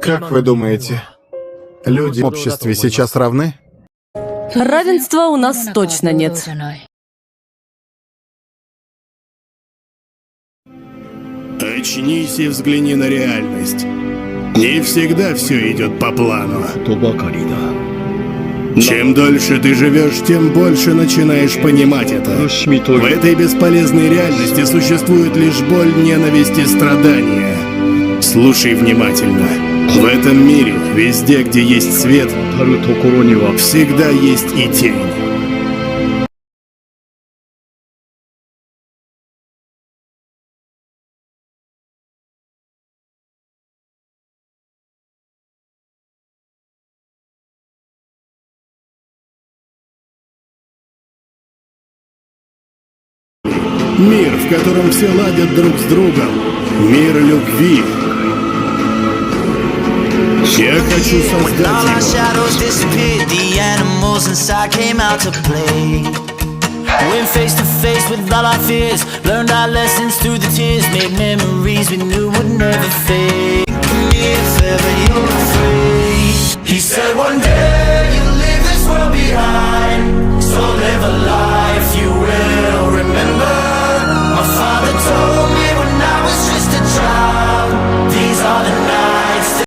Как вы думаете, люди в обществе сейчас равны? Равенства у нас точно нет. Очнись и взгляни на реальность. Не всегда все идет по плану. Чем дольше ты живешь, тем больше начинаешь понимать это. В этой бесполезной реальности существует лишь боль, ненависть и страдания. Слушай внимательно. В этом мире, везде, где есть свет, всегда есть и тень. Мир, в котором все ладят друг с другом. Мир любви. Я хочу создать его. Went face to face with all our fears, learned our lessons through the tears, made memories we knew would never fade. Come here if ever you're afraid. He said one day